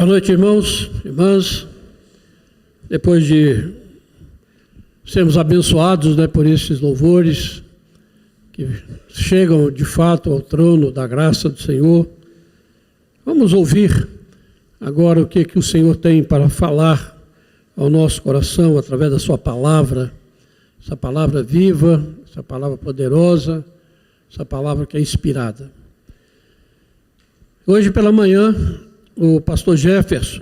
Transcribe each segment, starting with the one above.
Boa noite, irmãos, irmãs. Depois de sermos abençoados, por esses louvores que chegam de fato ao trono da graça do Senhor, vamos ouvir agora o que o Senhor tem para falar ao nosso coração através da sua palavra, essa palavra viva, essa palavra poderosa, essa palavra que é inspirada. Hoje pela manhã, o pastor Jefferson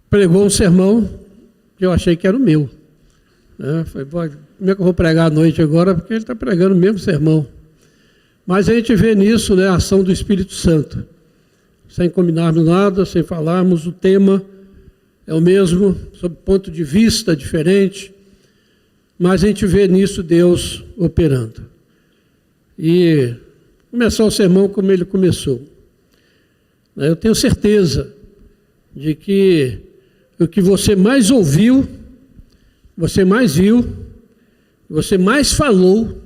pregou um sermão que eu achei que era o meu. Falei, como é que eu vou pregar à noite agora? Porque ele está pregando o mesmo sermão. Mas a gente vê nisso a ação do Espírito Santo. Sem combinarmos nada, sem falarmos, o tema é o mesmo, sob ponto de vista diferente, mas a gente vê nisso Deus operando. E começar o sermão como ele começou. Eu tenho certeza de que o que você mais ouviu, você mais viu, você mais falou,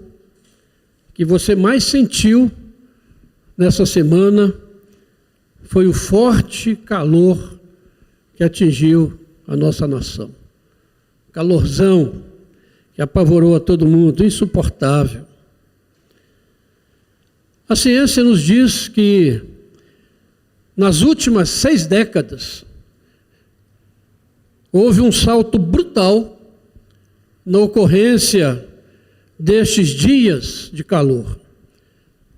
que você mais sentiu nessa semana, foi o forte calor que atingiu a nossa nação. Calorzão que apavorou a todo mundo, insuportável. A ciência nos diz que nas últimas 6 décadas houve um salto brutal na ocorrência destes dias de calor.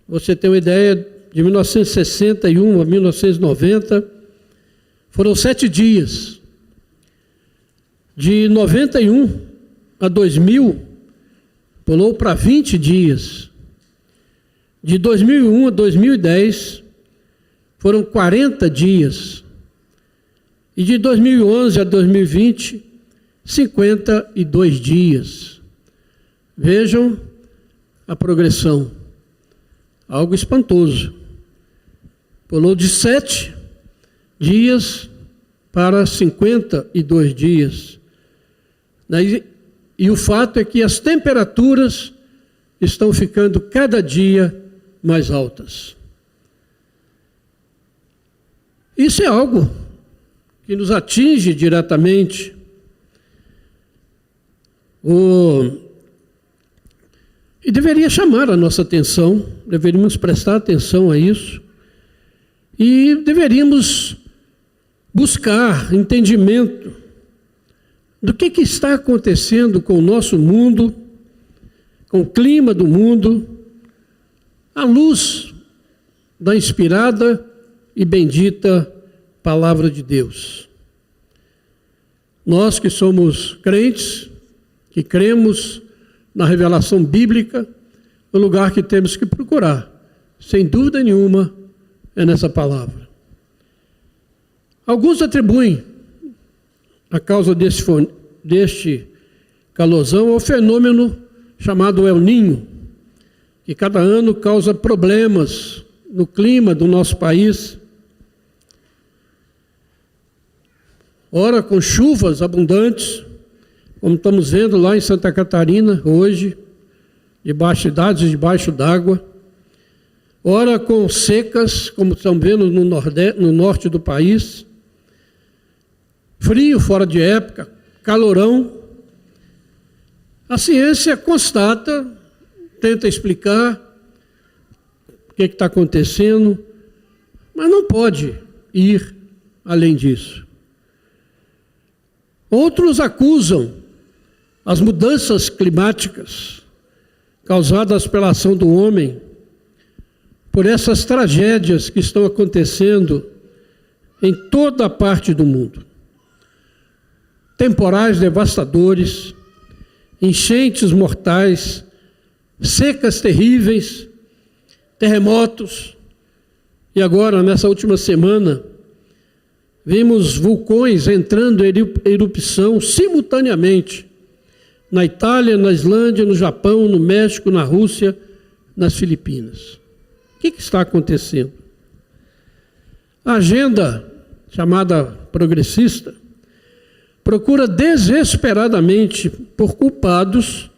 Você tem uma ideia, de 1961 a 1990, foram 7 dias. De 91 a 2000, pulou para 20 dias. De 2001 a 2010, foram 40 dias. E de 2011 a 2020, 52 dias. Vejam a progressão. Algo espantoso. Pulou de 7 dias para 52 dias. E o fato é que as temperaturas estão ficando cada dia mais altas. Isso é algo que nos atinge diretamente. E deveria chamar a nossa atenção, deveríamos prestar atenção a isso, e deveríamos buscar entendimento do que está acontecendo com o nosso mundo, com o clima do mundo, à luz da inspirada e bendita Palavra de Deus. Nós que somos crentes, que cremos na revelação bíblica, o lugar que temos que procurar, sem dúvida nenhuma, é nessa palavra. Alguns atribuem a causa deste calorzão ao fenômeno chamado El Niño, que cada ano causa problemas no clima do nosso país. Ora com chuvas abundantes, como estamos vendo lá em Santa Catarina hoje, cidades debaixo d'água. Ora com secas, como estamos vendo no norte do país. Frio fora de época, calorão. A ciência constata, tenta explicar o que está acontecendo, mas não pode ir além disso. Outros acusam as mudanças climáticas causadas pela ação do homem, por essas tragédias que estão acontecendo em toda a parte do mundo. Temporais devastadores, enchentes mortais, secas terríveis, terremotos. E agora, nessa última semana, vimos vulcões entrando em erupção simultaneamente na Itália, na Islândia, no Japão, no México, na Rússia, nas Filipinas. O que está acontecendo? A agenda chamada progressista procura desesperadamente por culpados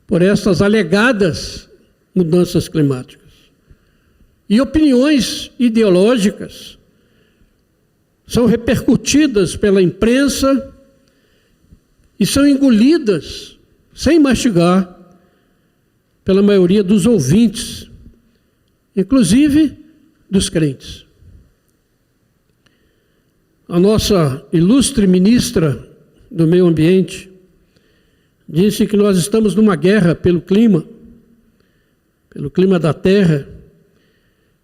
por essas alegadas mudanças climáticas. e opiniões ideológicas são repercutidas pela imprensa e são engolidas, sem mastigar, pela maioria dos ouvintes, inclusive dos crentes. A nossa ilustre ministra do Meio Ambiente disse que nós estamos numa guerra pelo clima da Terra,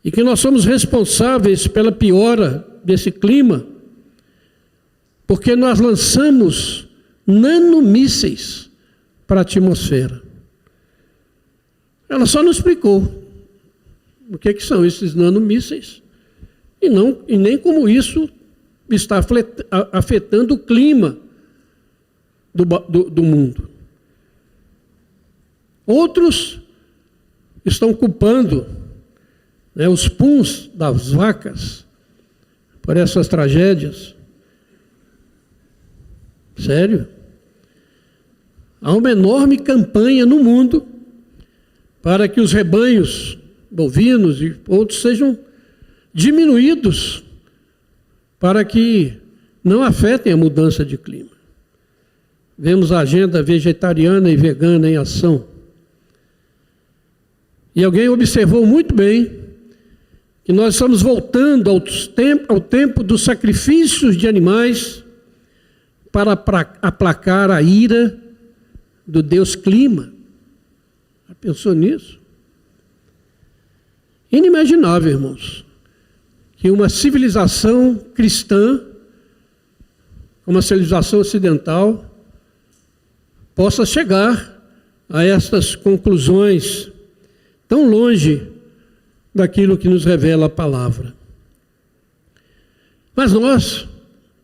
e que nós somos responsáveis pela piora desse clima, porque nós lançamos nanomísseis para a atmosfera. Ela só não explicou o que são esses nanomísseis e nem como isso está afetando o clima do mundo. Outros estão culpando, os puns das vacas por essas tragédias. Sério? Há uma enorme campanha no mundo para que os rebanhos bovinos e outros sejam diminuídos para que não afetem a mudança de clima. Vemos a agenda vegetariana e vegana em ação. E alguém observou muito bem que nós estamos voltando ao tempo dos sacrifícios de animais para aplacar a ira do Deus Clima. Já pensou nisso? Inimaginável, irmãos, que uma civilização cristã, uma civilização ocidental, possa chegar a estas conclusões tão longe daquilo que nos revela a palavra. Mas nós,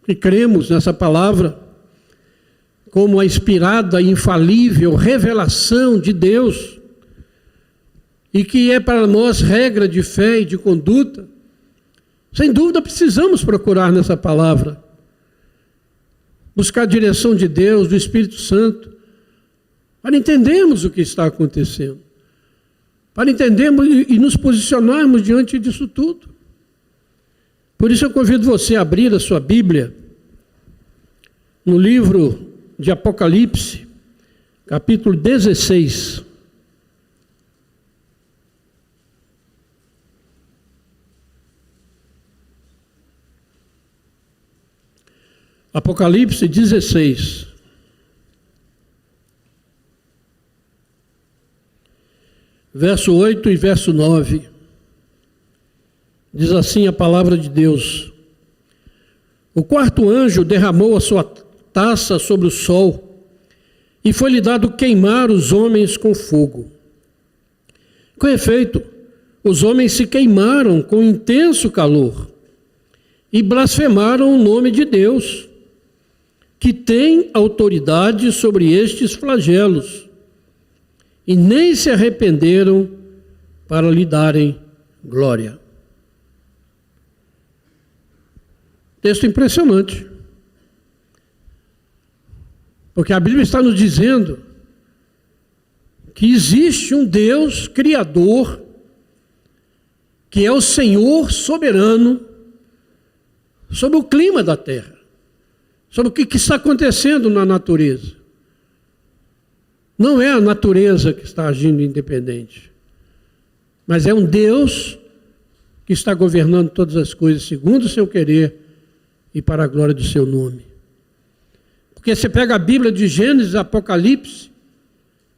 que cremos nessa palavra, como a inspirada e infalível revelação de Deus, e que é para nós regra de fé e de conduta, sem dúvida precisamos procurar nessa palavra, buscar a direção de Deus, do Espírito Santo, para entendermos o que está acontecendo, para entendermos e nos posicionarmos diante disso tudo. Por isso eu convido você a abrir a sua Bíblia no livro de Apocalipse, capítulo 16. Apocalipse 16. Verso 8 e verso 9. Diz assim a palavra de Deus: o quarto anjo derramou a sua taça sobre o sol, e foi-lhe dado queimar os homens com fogo. Com efeito, os homens se queimaram com intenso calor, e blasfemaram o nome de Deus, que tem autoridade sobre estes flagelos, e nem se arrependeram para lhe darem glória. Texto impressionante. Porque a Bíblia está nos dizendo que existe um Deus criador, que é o Senhor soberano, sobre o clima da terra, sobre o que está acontecendo na natureza. Não é a natureza que está agindo independente, mas é um Deus que está governando todas as coisas segundo o seu querer e para a glória do seu nome. Porque você pega a Bíblia de Gênesis e Apocalipse,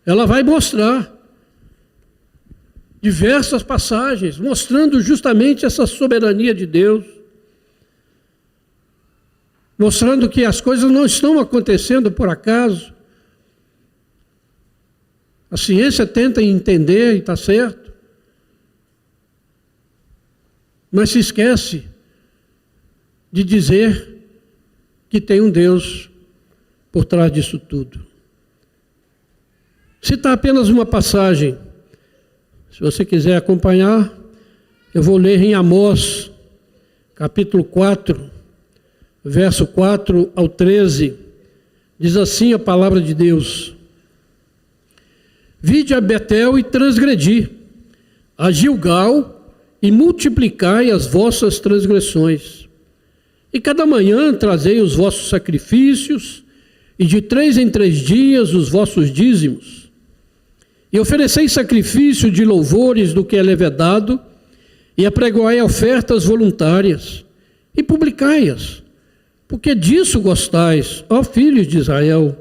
ela vai mostrar diversas passagens, mostrando justamente essa soberania de Deus, mostrando que as coisas não estão acontecendo por acaso. A ciência tenta entender e está certo, mas se esquece de dizer que tem um Deus por trás disso tudo. Citar apenas uma passagem, se você quiser acompanhar, eu vou ler em Amós, capítulo 4, verso 4 ao 13, diz assim a palavra de Deus: vide a Betel e transgredi, a Gilgal e multiplicai as vossas transgressões. E cada manhã trazei os vossos sacrifícios, e de 3 em 3 dias os vossos dízimos. E oferecei sacrifício de louvores do que é levedado, e apregoai ofertas voluntárias, e publicai-as, porque disso gostais, ó filhos de Israel,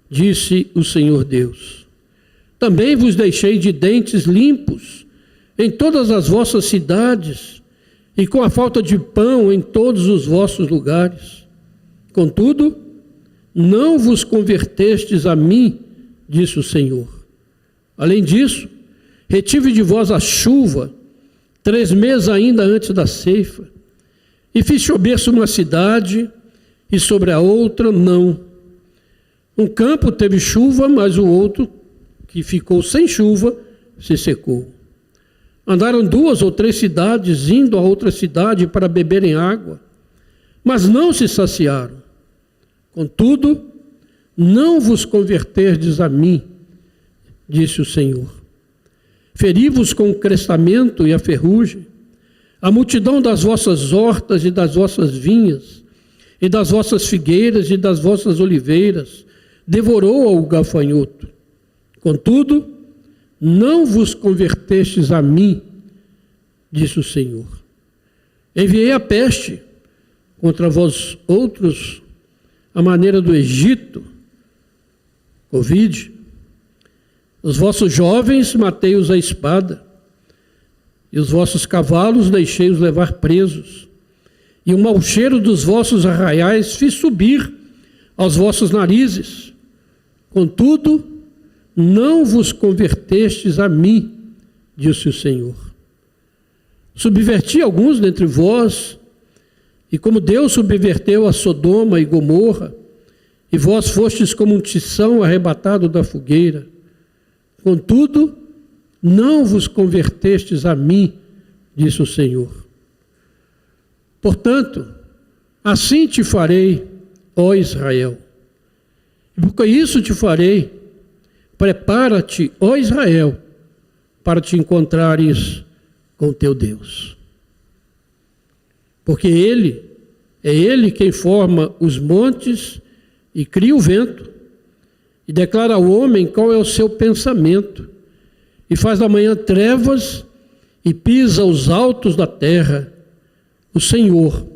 disse o Senhor Deus. Também vos deixei de dentes limpos em todas as vossas cidades, e com a falta de pão em todos os vossos lugares. Contudo, não vos convertestes a mim, disse o Senhor. Além disso, retive de vós a chuva, 3 meses ainda antes da ceifa, e fiz chover sobre uma cidade, e sobre a outra não. Um campo teve chuva, mas o outro, que ficou sem chuva, se secou. Andaram 2 ou 3 cidades, indo a outra cidade para beberem água, mas não se saciaram. Contudo, não vos converterdes a mim, disse o Senhor. Feri-vos com o crestamento e a ferrugem, a multidão das vossas hortas e das vossas vinhas, e das vossas figueiras e das vossas oliveiras, devorou o gafanhoto. Contudo, não vos convertestes a mim, disse o Senhor. Enviei a peste contra vós outros, à maneira do Egito, Covid. Os vossos jovens matei-os à espada, e os vossos cavalos deixei-os levar presos, e o mau cheiro dos vossos arraiais fiz subir aos vossos narizes. Contudo, não vos convertestes a mim, disse o Senhor. Subverti alguns dentre vós, e como Deus subverteu a Sodoma e Gomorra, e vós fostes como um tição arrebatado da fogueira. Contudo, não vos convertestes a mim, disse o Senhor. Portanto, assim te farei, ó Israel. E por isso te farei, prepara-te, ó Israel, para te encontrares com teu Deus. Porque é Ele quem forma os montes e cria o vento, e declara ao homem qual é o seu pensamento, e faz da manhã trevas e pisa os altos da terra. O Senhor,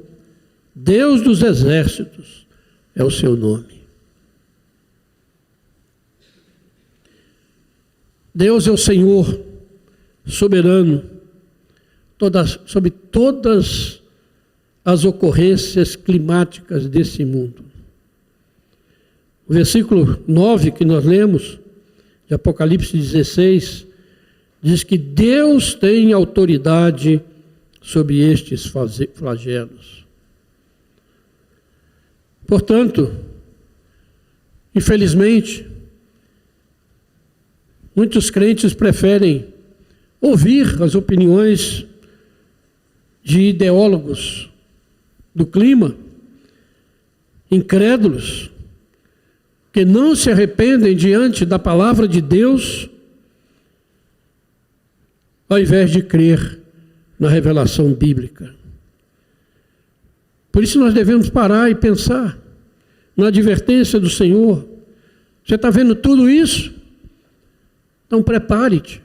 Deus dos exércitos, é o seu nome. Deus é o Senhor soberano sobre todas as ocorrências climáticas desse mundo. O versículo 9 que nós lemos, de Apocalipse 16, diz que Deus tem autoridade sobre estes flagelos. Portanto, infelizmente, muitos crentes preferem ouvir as opiniões de ideólogos do clima, incrédulos, que não se arrependem diante da palavra de Deus, ao invés de crer na revelação bíblica. Por isso nós devemos parar e pensar na advertência do Senhor. Você está vendo tudo isso? Então prepare-se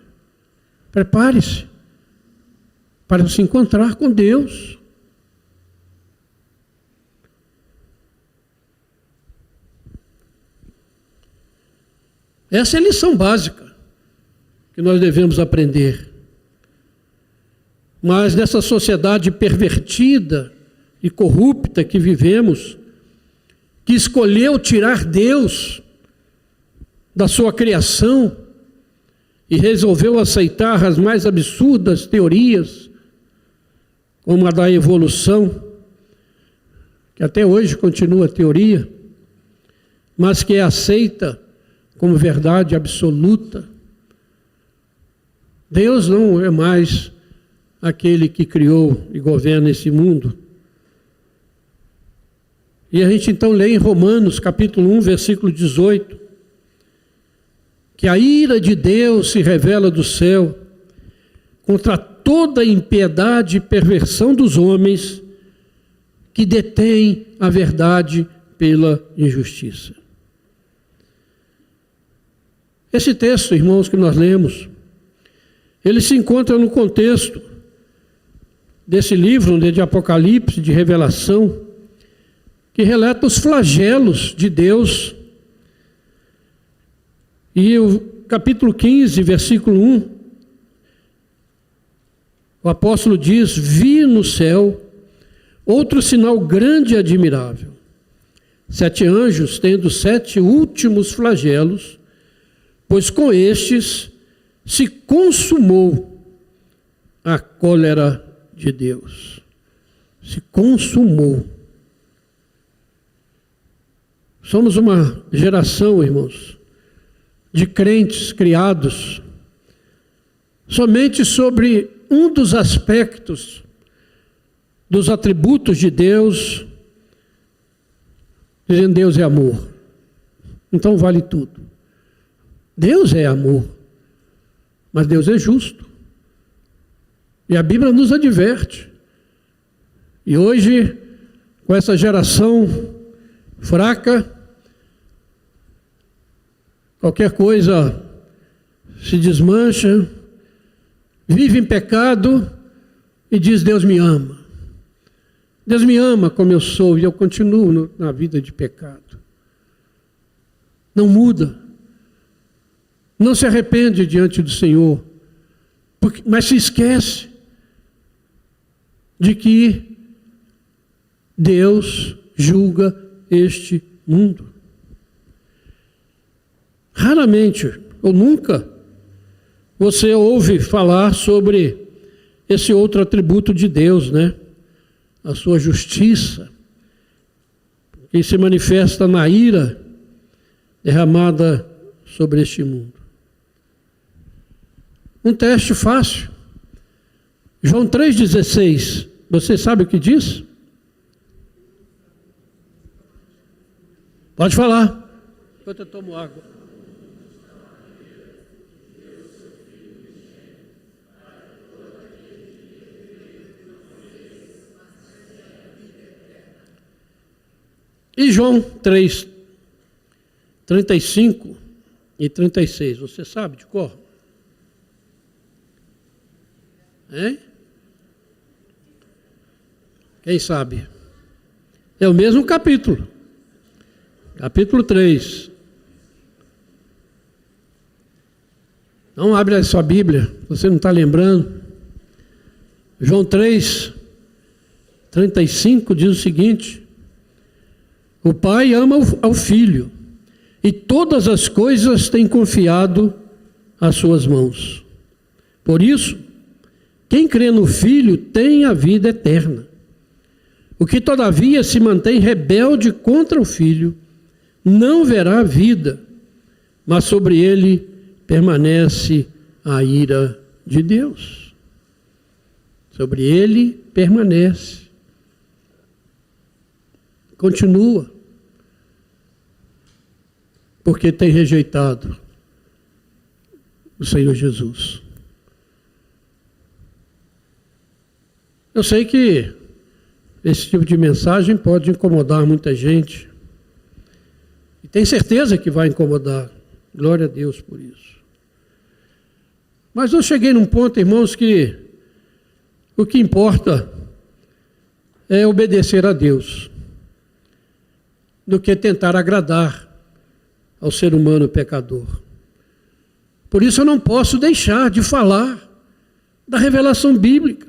para se encontrar com Deus. Essa é a lição básica que nós devemos aprender. Mas nessa sociedade pervertida e corrupta que vivemos, que escolheu tirar Deus da sua criação e resolveu aceitar as mais absurdas teorias, como a da evolução, que até hoje continua teoria, mas que é aceita como verdade absoluta. Deus não é mais aquele que criou e governa esse mundo. E a gente então lê em Romanos, capítulo 1, versículo 18, que a ira de Deus se revela do céu contra toda impiedade e perversão dos homens que detêm a verdade pela injustiça. Esse texto, irmãos, que nós lemos, ele se encontra no contexto desse livro de Apocalipse, de Revelação, que relata os flagelos de Deus. E o capítulo 15, versículo 1, o apóstolo diz: vi no céu outro sinal grande e admirável, 7 anjos tendo 7 últimos flagelos, pois com estes se consumou a cólera de Deus. Se consumou. Somos uma geração, irmãos, de crentes criados somente sobre um dos aspectos dos atributos de Deus, dizendo: Deus é amor. Então vale tudo. Deus é amor, mas Deus é justo. E a Bíblia nos adverte. E hoje, com essa geração fraca, qualquer coisa se desmancha, vive em pecado e diz: Deus me ama. Deus me ama como eu sou e eu continuo na vida de pecado. Não muda. Não se arrepende diante do Senhor, mas se esquece de que Deus julga este mundo. Raramente, ou nunca, você ouve falar sobre esse outro atributo de Deus, né? A sua justiça, que se manifesta na ira derramada sobre este mundo. Um teste fácil. João 3,16. Você sabe o que diz? Pode falar. Enquanto eu tomo água. E João 3, 35 e 36. Você sabe de cor? Hein? Quem sabe? É o mesmo capítulo. Capítulo 3. Não abre a sua Bíblia, você não está lembrando. João 3, 35 diz o seguinte: o Pai ama ao Filho, e todas as coisas tem confiado às suas mãos. Por isso, quem crê no Filho tem a vida eterna. O que todavia se mantém rebelde contra o Filho, não verá a vida, mas sobre ele permanece a ira de Deus. Sobre ele permanece. Continua. Porque tem rejeitado o Senhor Jesus. Eu sei que esse tipo de mensagem pode incomodar muita gente. E tenho certeza que vai incomodar. Glória a Deus por isso. Mas eu cheguei num ponto, irmãos, que o que importa é obedecer a Deus, do que tentar agradar ao ser humano pecador. Por isso eu não posso deixar de falar da revelação bíblica.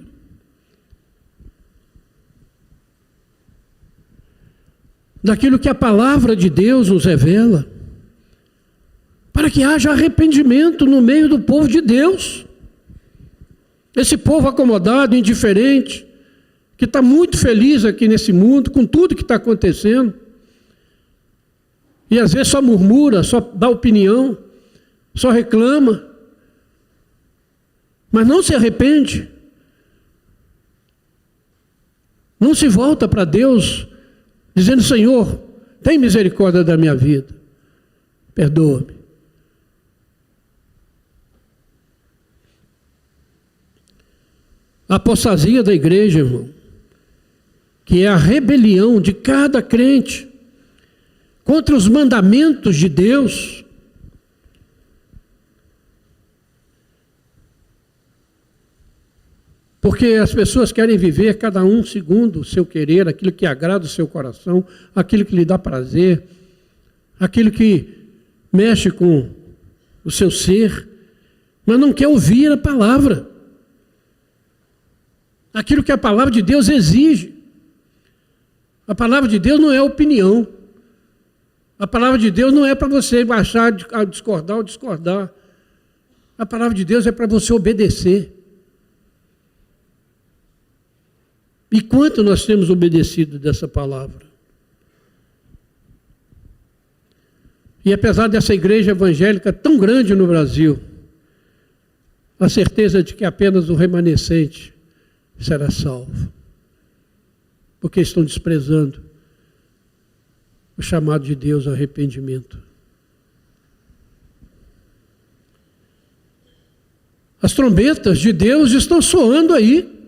Daquilo que a palavra de Deus nos revela, para que haja arrependimento no meio do povo de Deus. Esse povo acomodado, indiferente, que está muito feliz aqui nesse mundo, com tudo que está acontecendo, e às vezes só murmura, só dá opinião, só reclama, mas não se arrepende, não se volta para Deus, dizendo: Senhor, tem misericórdia da minha vida, perdoa-me. A apostasia da igreja, irmão, que é a rebelião de cada crente contra os mandamentos de Deus. Porque as pessoas querem viver cada um segundo o seu querer, aquilo que agrada o seu coração, aquilo que lhe dá prazer, aquilo que mexe com o seu ser, mas não quer ouvir a palavra. Aquilo que a palavra de Deus exige. A palavra de Deus não é opinião. A palavra de Deus não é para você baixar a discordar ou discordar. A palavra de Deus é para você obedecer. E quanto nós temos obedecido dessa palavra? E apesar dessa igreja evangélica tão grande no Brasil, a certeza de que apenas o remanescente será salvo. Porque estão desprezando o chamado de Deus ao arrependimento. As trombetas de Deus estão soando aí.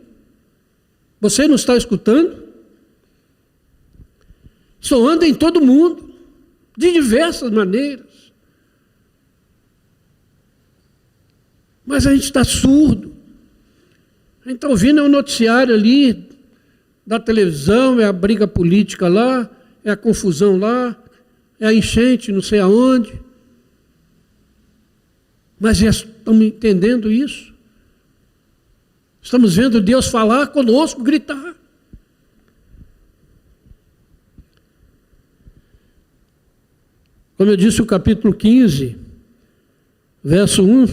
Você não está escutando? Soando em todo mundo, de diversas maneiras. Mas a gente está surdo. A gente está ouvindo o noticiário ali, da televisão, é a briga política lá, é a confusão lá, é a enchente não sei aonde. Mas estamos entendendo isso? Estamos vendo Deus falar conosco, gritar. Como eu disse, o capítulo 15, verso 1,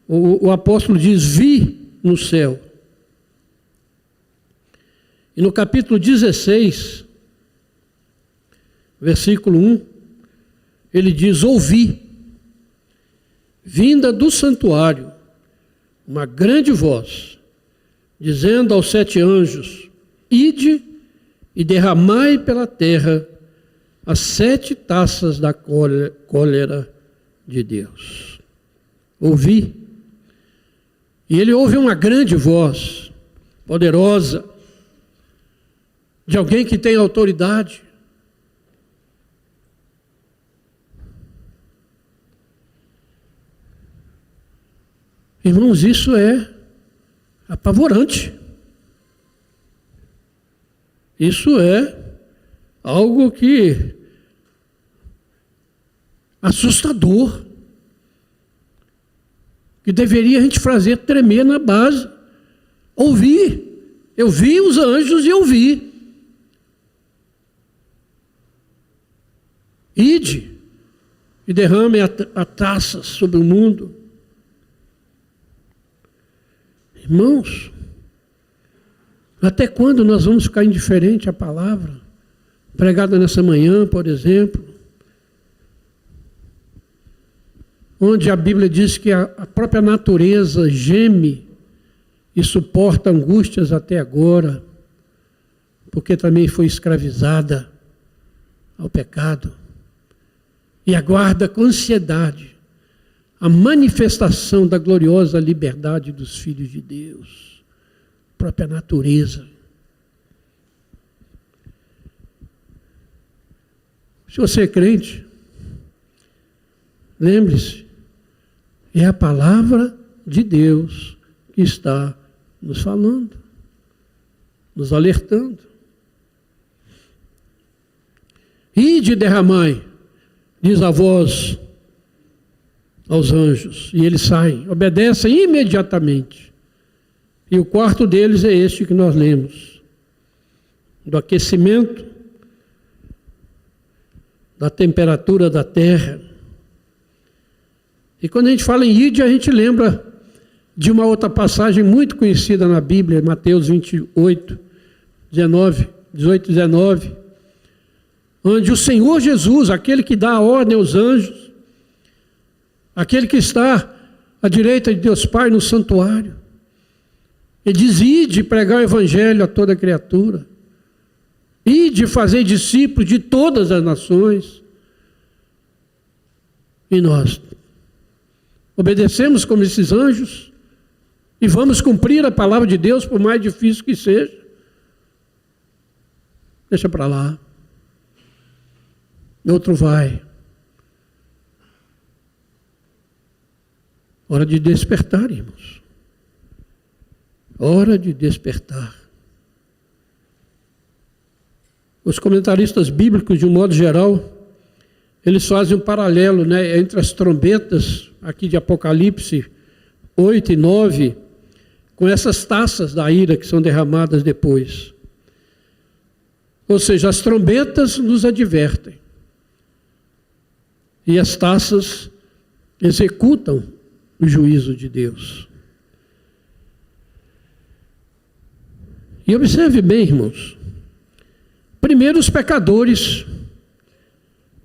o apóstolo diz: vi no céu. E no capítulo 16, versículo 1, ele diz: ouvi, vinda do santuário, uma grande voz, dizendo aos 7 anjos: ide e derramai pela terra as 7 taças da cólera de Deus. Ouvi. E ele ouve uma grande voz, poderosa, de alguém que tem autoridade. Irmãos, isso é apavorante. Isso é algo que assustador, que deveria a gente fazer tremer na base. Ouvir. Eu vi os anjos e ouvi. Ide e derrame a taça sobre o mundo. Irmãos, até quando nós vamos ficar indiferente à palavra pregada nessa manhã, por exemplo, onde a Bíblia diz que a própria natureza geme e suporta angústias até agora, porque também foi escravizada ao pecado, e aguarda com ansiedade a manifestação da gloriosa liberdade dos filhos de Deus, própria natureza. Se você é crente, lembre-se, é a palavra de Deus que está nos falando, nos alertando. Ide e derramai, diz a voz aos anjos, e eles saem, obedecem imediatamente. E o quarto deles é este que nós lemos, do aquecimento, da temperatura da terra. E quando a gente fala em ide, a gente lembra de uma outra passagem muito conhecida na Bíblia, Mateus 28, 18 e 19, onde o Senhor Jesus, aquele que dá a ordem aos anjos, aquele que está à direita de Deus Pai no santuário, ele diz: ide pregar o evangelho a toda criatura, ide fazer discípulos de todas as nações. E nós obedecemos como esses anjos, e vamos cumprir a palavra de Deus, por mais difícil que seja. Deixa para lá. Outro vai. Hora de despertar, irmãos. Hora de despertar. Os comentaristas bíblicos, de um modo geral, eles fazem um paralelo, né, entre as trombetas, aqui de Apocalipse 8 e 9, com essas taças da ira que são derramadas depois. Ou seja, as trombetas nos advertem. E as taças executam o juízo de Deus. E observe bem, irmãos. Primeiro, os pecadores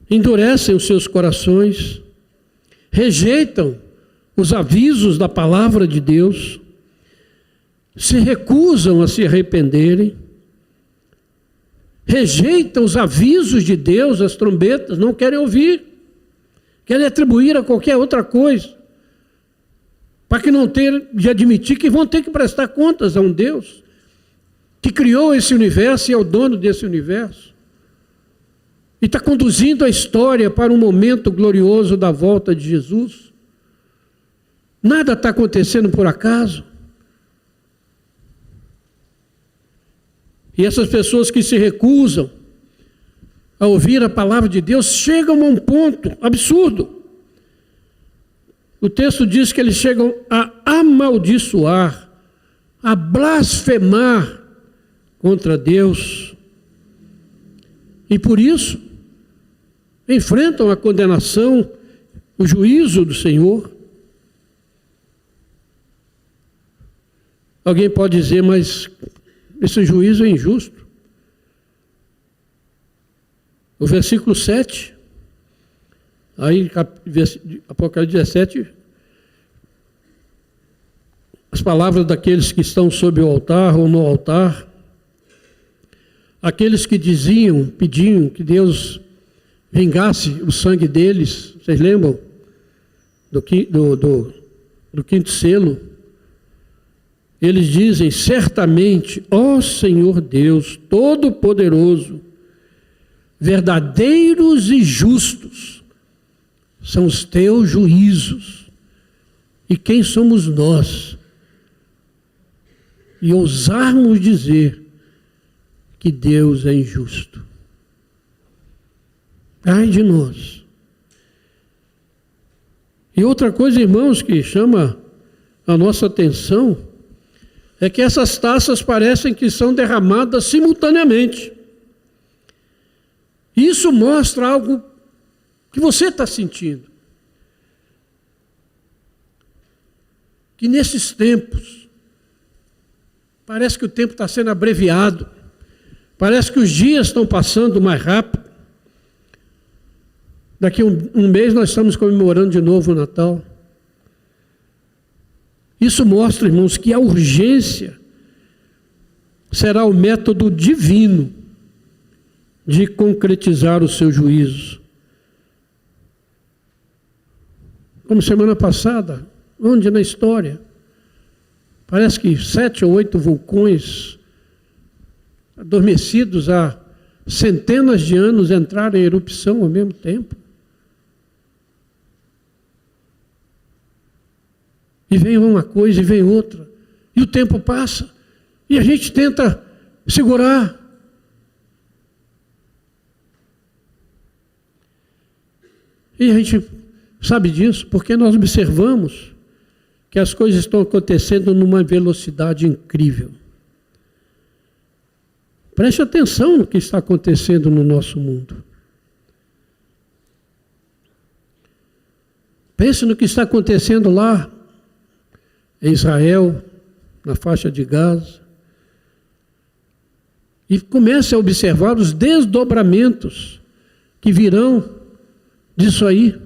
endurecem os seus corações, rejeitam os avisos da palavra de Deus, se recusam a se arrependerem, rejeitam os avisos de Deus, as trombetas, não querem ouvir, querem atribuir a qualquer outra coisa, para que não tenham de admitir que vão ter que prestar contas a um Deus que criou esse universo e é o dono desse universo. E está conduzindo a história para um momento glorioso da volta de Jesus. Nada está acontecendo por acaso. E essas pessoas que se recusam a ouvir a palavra de Deus chegam a um ponto absurdo. O texto diz que eles chegam a amaldiçoar, a blasfemar contra Deus. E por isso, enfrentam a condenação, o juízo do Senhor. Alguém pode dizer, mas esse juízo é injusto. O versículo 7, aí Apocalipse 17, as palavras daqueles que estão sob o altar ou no altar, aqueles que pediam que Deus vingasse o sangue deles, vocês lembram do quinto selo? Eles dizem, certamente, ó Senhor Deus Todo-Poderoso, verdadeiros e justos são os teus juízos. E quem somos nós? E ousarmos dizer que Deus é injusto. Ai de nós. E outra coisa, irmãos, que chama a nossa atenção, é que essas taças parecem que são derramadas simultaneamente. Isso mostra algo que você está sentindo. Que nesses tempos, parece que o tempo está sendo abreviado, parece que os dias estão passando mais rápido. Daqui a um mês nós estamos comemorando de novo o Natal. Isso mostra, irmãos, que a urgência será o método divino de concretizar o seu juízo. Como semana passada, onde na história, parece que 7 ou 8 vulcões adormecidos há centenas de anos entraram em erupção ao mesmo tempo. E vem uma coisa e vem outra. E o tempo passa. E a gente tenta segurar. E a gente sabe disso porque nós observamos que as coisas estão acontecendo numa velocidade incrível. Preste atenção no que está acontecendo no nosso mundo. Pense no que está acontecendo lá em Israel, na faixa de Gaza, e comece a observar os desdobramentos que virão disso aí,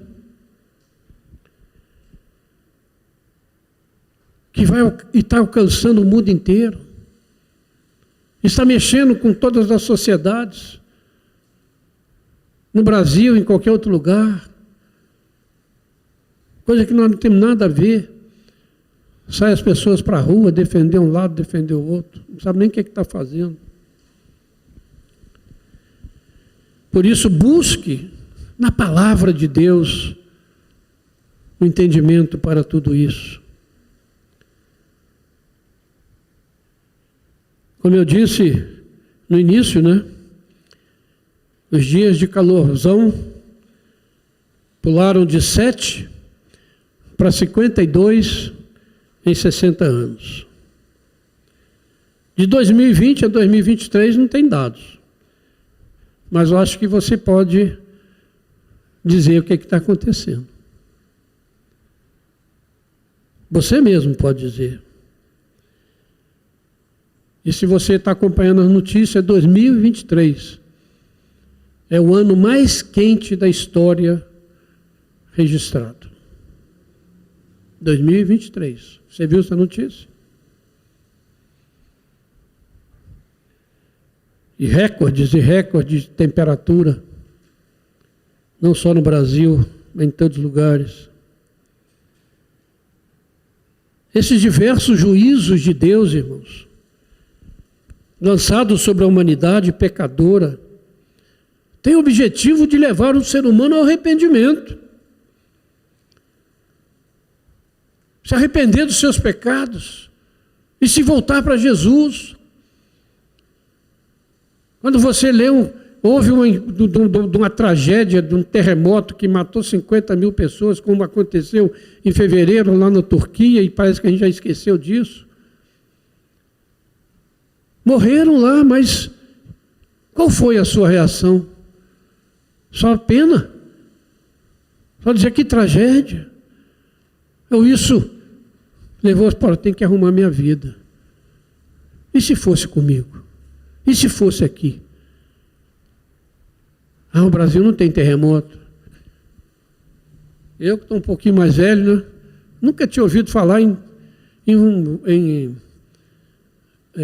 que vai estar alcançando o mundo inteiro, está mexendo com todas as sociedades, no Brasil, em qualquer outro lugar, coisa que nós não temos nada a ver. Sai as pessoas para a rua, defender um lado, defender o outro. Não sabe nem o que está fazendo. Por isso, busque na palavra de Deus o entendimento para tudo isso. Como eu disse no início, né? Os dias de calorzão pularam de 7 para 52 em 60 anos. De 2020 a 2023 não tem dados. Mas eu acho que você pode dizer o que está acontecendo. Você mesmo pode dizer. E se você está acompanhando as notícias, 2023 é o ano mais quente da história registrado. 2023. Você viu essa notícia? E recordes de temperatura, não só no Brasil, mas em todos os lugares. Esses diversos juízos de Deus, irmãos, lançados sobre a humanidade pecadora, têm o objetivo de levar o ser humano ao arrependimento. Se arrepender dos seus pecados e se voltar para Jesus. Quando você lê, houve uma tragédia, de um terremoto que matou 50 mil pessoas, como aconteceu em fevereiro lá na Turquia, e parece que a gente já esqueceu disso. Morreram lá, mas qual foi a sua reação? Só pena? Só dizer que tragédia? Ou isso levou para tem que arrumar minha vida. E se fosse comigo? E se fosse aqui? O Brasil não tem terremoto. Eu que estou um pouquinho mais velho, né? Nunca tinha ouvido falar em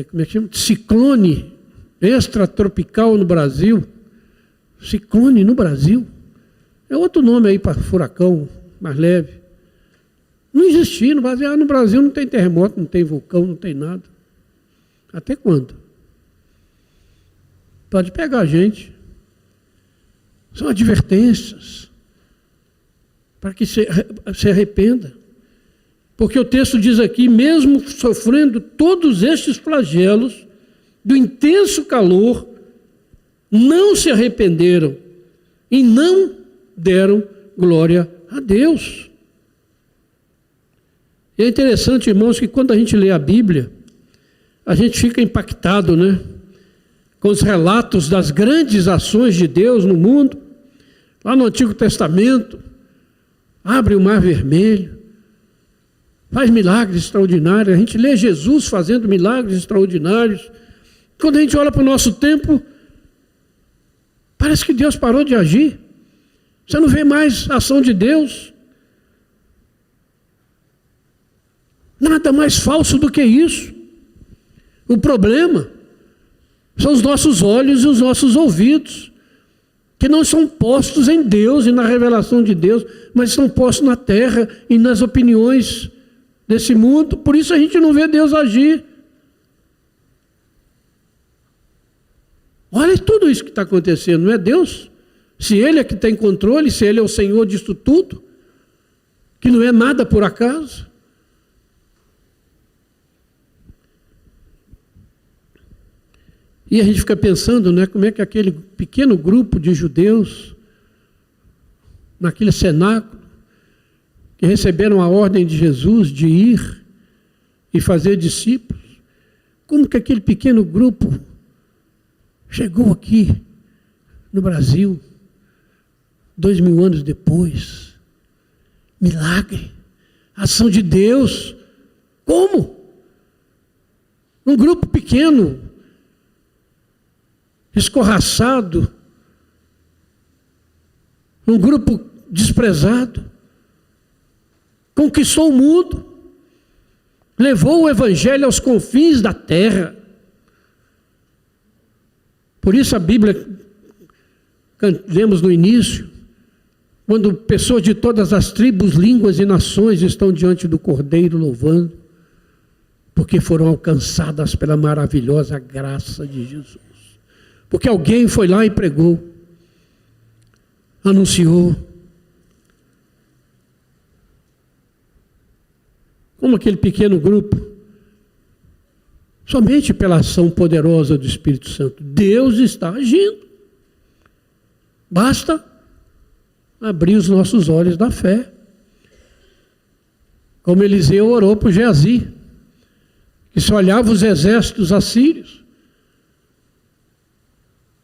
como é que chama? Ciclone extratropical no Brasil. Ciclone no Brasil. É outro nome aí para furacão mais leve. Não existia no Brasil. No Brasil não tem terremoto, não tem vulcão, não tem nada. Até quando? Pode pegar a gente. São advertências para que se arrependa. Porque o texto diz aqui, mesmo sofrendo todos estes flagelos, do intenso calor, não se arrependeram e não deram glória a Deus. E é interessante, irmãos, que quando a gente lê a Bíblia, a gente fica impactado, né? Com os relatos das grandes ações de Deus no mundo. Lá no Antigo Testamento, abre o Mar Vermelho, faz milagres extraordinários. A gente lê Jesus fazendo milagres extraordinários. Quando a gente olha para o nosso tempo, parece que Deus parou de agir. Você não vê mais a ação de Deus. Nada mais falso do que isso. O problema são os nossos olhos e os nossos ouvidos, que não são postos em Deus e na revelação de Deus, mas são postos na terra e nas opiniões desse mundo. Por isso a gente não vê Deus agir. Olha tudo isso que está acontecendo, não é Deus? Se Ele é que tem controle, se Ele é o Senhor disso tudo, que não é nada por acaso. E a gente fica pensando, né, como é que aquele pequeno grupo de judeus, naquele cenáculo, que receberam a ordem de Jesus de ir e fazer discípulos, como que aquele pequeno grupo chegou aqui no Brasil, 2000 anos depois? Milagre, ação de Deus. Como? Um grupo pequeno, escorraçado, um grupo desprezado, conquistou o mundo, levou o Evangelho aos confins da terra. Por isso a Bíblia, lemos no início, quando pessoas de todas as tribos, línguas e nações estão diante do Cordeiro louvando, porque foram alcançadas pela maravilhosa graça de Jesus. Porque alguém foi lá e pregou, anunciou. Como aquele pequeno grupo, somente pela ação poderosa do Espírito Santo. Deus está agindo. Basta abrir os nossos olhos da fé. Como Eliseu orou por Geazi, que só olhava os exércitos assírios.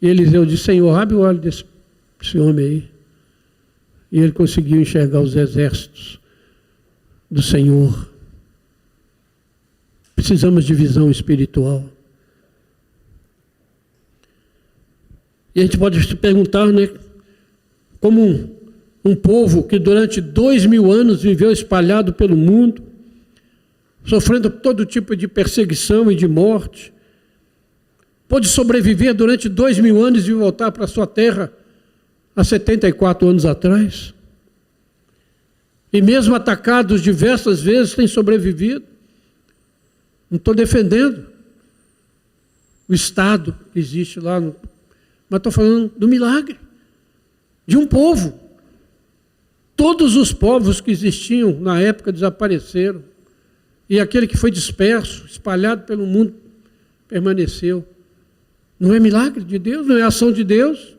E Eliseu disse: Senhor, abre o olho desse homem aí. E ele conseguiu enxergar os exércitos do Senhor. Precisamos de visão espiritual. E a gente pode se perguntar, né? Como um povo que durante 2000 anos viveu espalhado pelo mundo, sofrendo todo tipo de perseguição e de morte, pôde sobreviver durante 2000 anos e voltar para a sua terra há 74 anos atrás. E mesmo atacados diversas vezes, tem sobrevivido. Não estou defendendo o Estado que existe lá, mas estou falando do milagre de um povo. Todos os povos que existiam na época desapareceram, e aquele que foi disperso, espalhado pelo mundo, permaneceu. Não é milagre de Deus? Não é ação de Deus?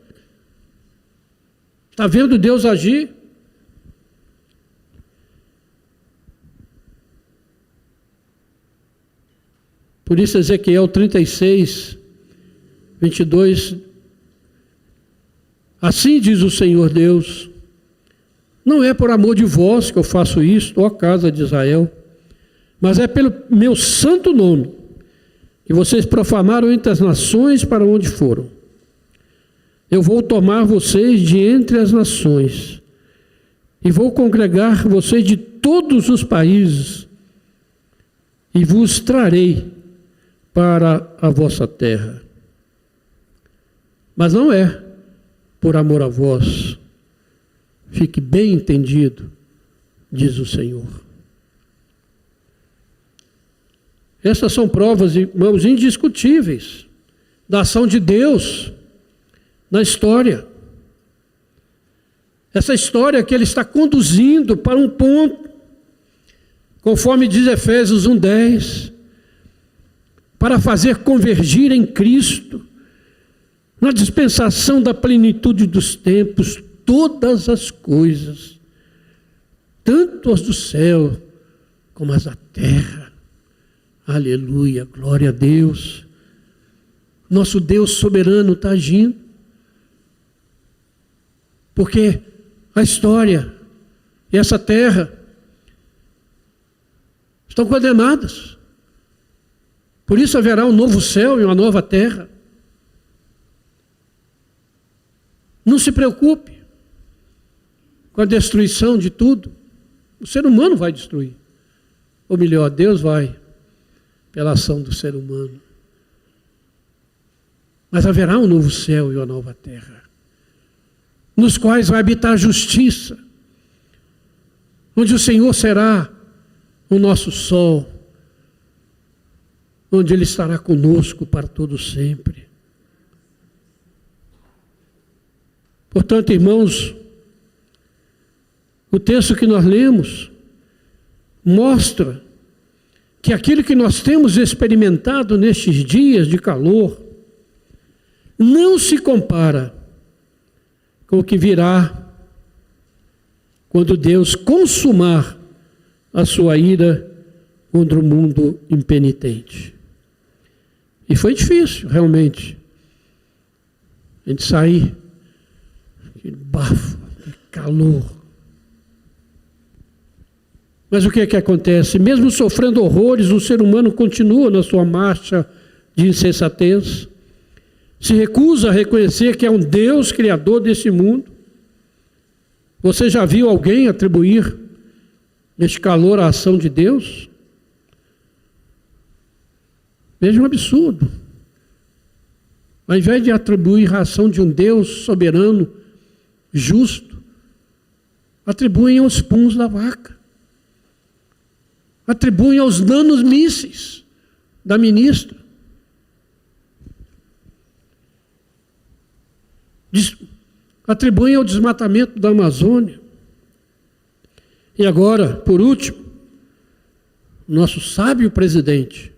Está vendo Deus agir? Por isso Ezequiel 36, 22, assim diz o Senhor Deus: não é por amor de vós que eu faço isto, ó casa de Israel, mas é pelo meu santo nome, que vocês profanaram entre as nações para onde foram. Eu vou tomar vocês de entre as nações, e vou congregar vocês de todos os países, e vos trarei para a vossa terra. Mas não é por amor a vós. Fique bem entendido, diz o Senhor. Essas são provas, irmãos, indiscutíveis da ação de Deus na história. Essa história que Ele está conduzindo para um ponto, conforme diz Efésios 1:10, para fazer convergir em Cristo, na dispensação da plenitude dos tempos, todas as coisas, tanto as do céu como as da terra. Aleluia, glória a Deus. Nosso Deus soberano está agindo, porque a história e essa terra estão condenadas. Por isso haverá um novo céu e uma nova terra. Não se preocupe com a destruição de tudo. O ser humano vai destruir. Ou melhor, Deus vai, pela ação do ser humano. Mas haverá um novo céu e uma nova terra, nos quais vai habitar a justiça, onde o Senhor será o nosso sol, onde Ele estará conosco para todo sempre. Portanto, irmãos, o texto que nós lemos mostra que aquilo que nós temos experimentado nestes dias de calor não se compara com o que virá quando Deus consumar a sua ira contra o mundo impenitente. E foi difícil, realmente, a gente sair aquele bafo, aquele calor. Mas o que é que acontece? Mesmo sofrendo horrores, o ser humano continua na sua marcha de insensatez, se recusa a reconhecer que é um Deus criador desse mundo. Você já viu alguém atribuir este calor à ação de Deus? Veja um absurdo. Ao invés de atribuir a ação de um Deus soberano, justo, atribuem aos puns da vaca. Atribuem aos nanomísseis da ministra. Atribuem ao desmatamento da Amazônia. E agora, por último, nosso sábio presidente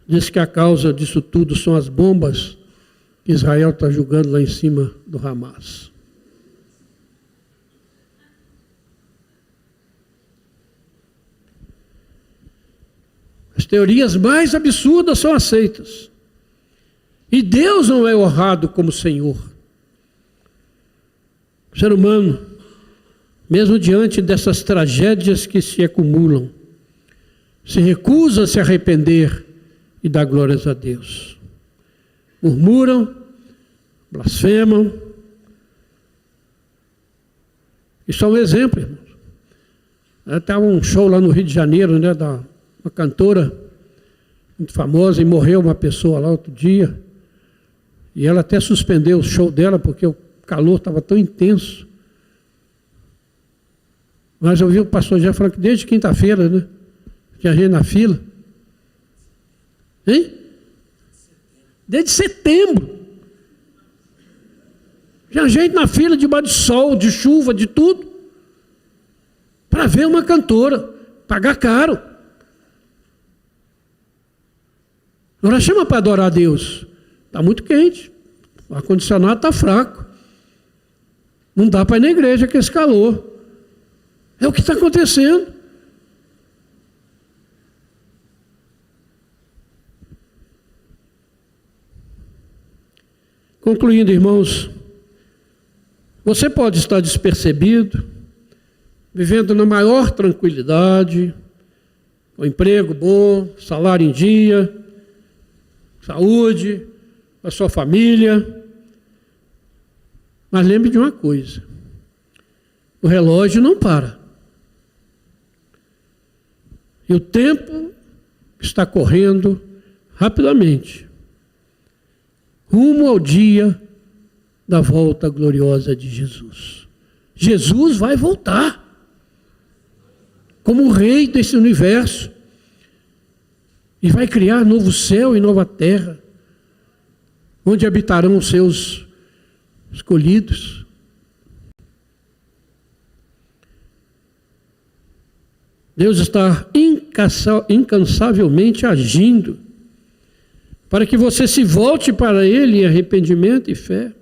diz que a causa disso tudo são as bombas que Israel está jogando lá em cima do Hamas. As teorias mais absurdas são aceitas. E Deus não é honrado como Senhor. O ser humano, mesmo diante dessas tragédias que se acumulam, se recusa a se arrepender e dar glórias a Deus. Murmuram, blasfemam. Isso é um exemplo, irmãos. Estava um show lá no Rio de Janeiro, né, da uma cantora muito famosa, e morreu uma pessoa lá outro dia. E ela até suspendeu o show dela porque o calor estava tão intenso. Mas eu vi o pastor já falando que desde quinta-feira, né? Tinha gente na fila. Hein? Desde setembro. Tinha gente na fila debaixo de sol, de chuva, de tudo. Para ver uma cantora. Pagar caro. Agora chama para adorar a Deus. Está muito quente. O ar-condicionado está fraco. Não dá para ir na igreja com esse calor. É o que está acontecendo. Concluindo, irmãos, você pode estar despercebido, vivendo na maior tranquilidade, com emprego bom, salário em dia, saúde, a sua família. Mas lembre de uma coisa: o relógio não para. E o tempo está correndo rapidamente, rumo ao dia da volta gloriosa de Jesus. Jesus vai voltar como o rei desse universo e vai criar novo céu e nova terra, onde habitarão os seus escolhidos. Deus está incansavelmente agindo para que você se volte para Ele em arrependimento e fé.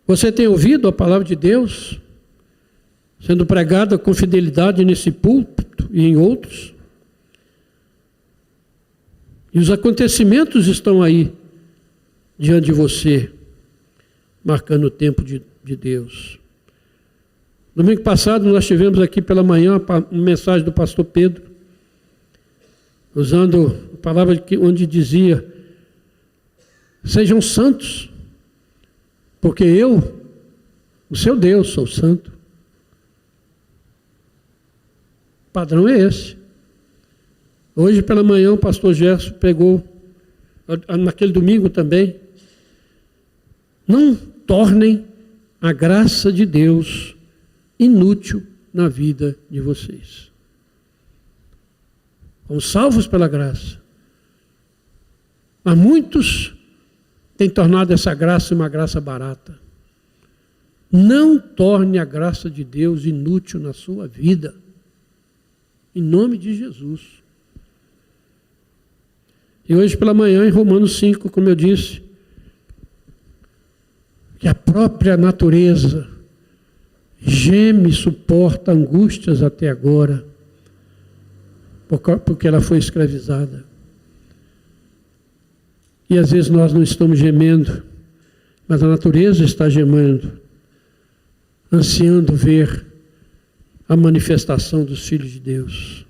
Você tem ouvido a palavra de Deus sendo pregada com fidelidade nesse púlpito e em outros? E os acontecimentos estão aí diante de você, marcando o tempo de Deus. Domingo passado nós tivemos aqui pela manhã uma mensagem do pastor Pedro, usando a palavra onde dizia: sejam santos, porque eu, o seu Deus, sou santo. O padrão é esse. Hoje pela manhã o pastor Gerson pregou, naquele domingo também: não tornem a graça de Deus inútil na vida de vocês. Fomos salvos pela graça. Mas muitos têm tornado essa graça uma graça barata. Não torne a graça de Deus inútil na sua vida. Em nome de Jesus. E hoje pela manhã, em Romanos 5, como eu disse, que a própria natureza geme e suporta angústias até agora, porque ela foi escravizada. E às vezes nós não estamos gemendo, mas a natureza está gemendo, ansiando ver a manifestação dos filhos de Deus.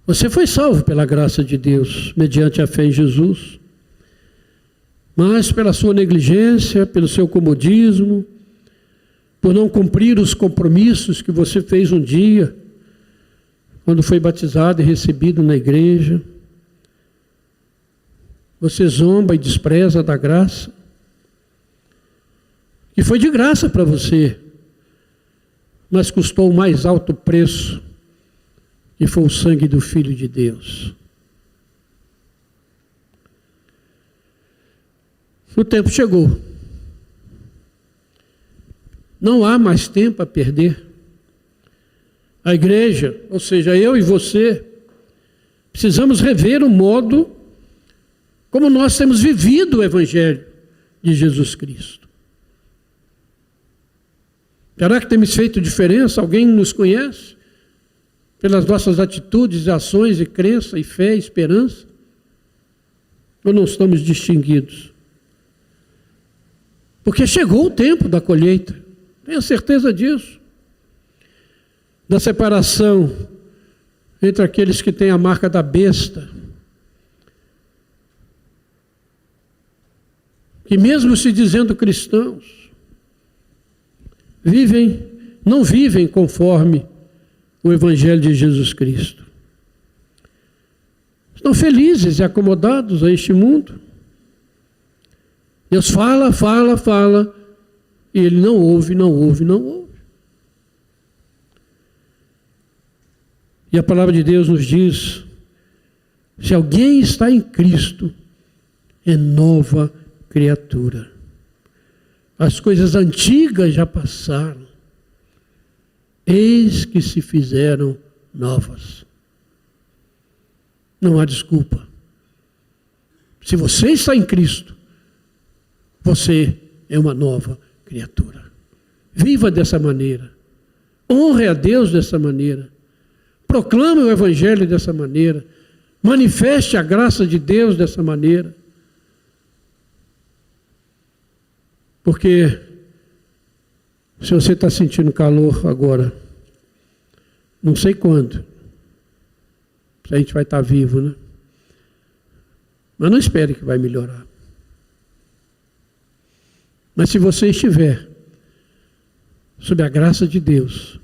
Você foi salvo pela graça de Deus, mediante a fé em Jesus, mas pela sua negligência, pelo seu comodismo, por não cumprir os compromissos que você fez um dia, quando foi batizado e recebido na igreja, você zomba e despreza da graça, que foi de graça para você, mas custou o mais alto preço, que foi o sangue do Filho de Deus. O tempo chegou. Não há mais tempo a perder. A igreja, ou seja, eu e você, precisamos rever o modo como nós temos vivido o Evangelho de Jesus Cristo. Será que temos feito diferença? Alguém nos conhece? Pelas nossas atitudes, ações e crença, e fé, e esperança? Ou não estamos distinguidos? Porque chegou o tempo da colheita, tenha certeza disso. Da separação entre aqueles que têm a marca da besta, que mesmo se dizendo cristãos, não vivem conforme o Evangelho de Jesus Cristo. Estão felizes e acomodados a este mundo. Deus fala, fala, fala, e ele não ouve, não ouve, não ouve. E a palavra de Deus nos diz: se alguém está em Cristo, é nova criatura. As coisas antigas já passaram, eis que se fizeram novas. Não há desculpa. Se você está em Cristo, você é uma nova criatura. Viva dessa maneira. Honre a Deus dessa maneira. Proclame o Evangelho dessa maneira. Manifeste a graça de Deus dessa maneira. Porque se você está sentindo calor agora, não sei quando, a gente vai estar vivo, né? Mas não espere que vai melhorar. Mas se você estiver sob a graça de Deus,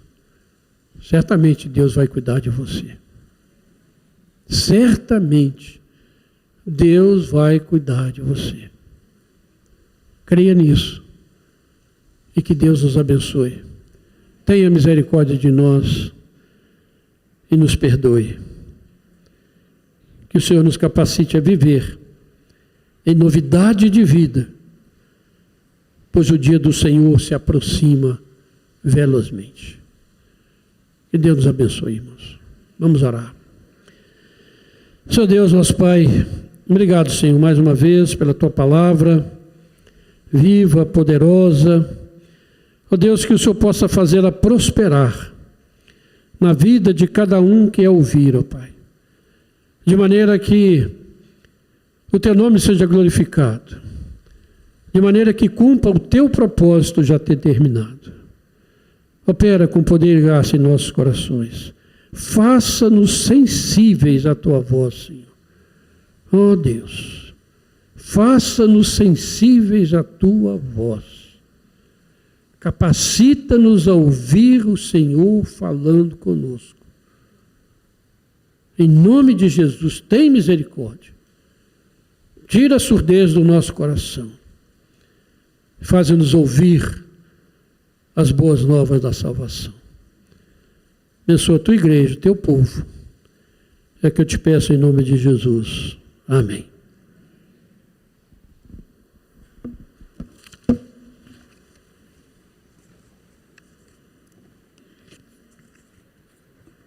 certamente Deus vai cuidar de você. Certamente Deus vai cuidar de você. Creia nisso. E que Deus nos abençoe. Tenha misericórdia de nós e nos perdoe. Que o Senhor nos capacite a viver em novidade de vida, pois o dia do Senhor se aproxima velozmente. Que Deus nos abençoe, irmãos. Vamos orar. Senhor Deus, nosso Pai, obrigado, Senhor, mais uma vez pela Tua palavra, viva, poderosa. Ó Deus, que o Senhor possa fazê-la prosperar na vida de cada um que a ouvir, ó Pai. De maneira que o Teu nome seja glorificado. De maneira que cumpra o Teu propósito já determinado. Opera com poder e graça em nossos corações. Faça-nos sensíveis à Tua voz, Senhor. Ó Deus, faça-nos sensíveis à Tua voz. Capacita-nos a ouvir o Senhor falando conosco. Em nome de Jesus, tem misericórdia. Tira a surdez do nosso coração. Faz-nos ouvir as boas novas da salvação. Abençoa a Tua igreja, Teu povo. É que eu te peço em nome de Jesus. Amém.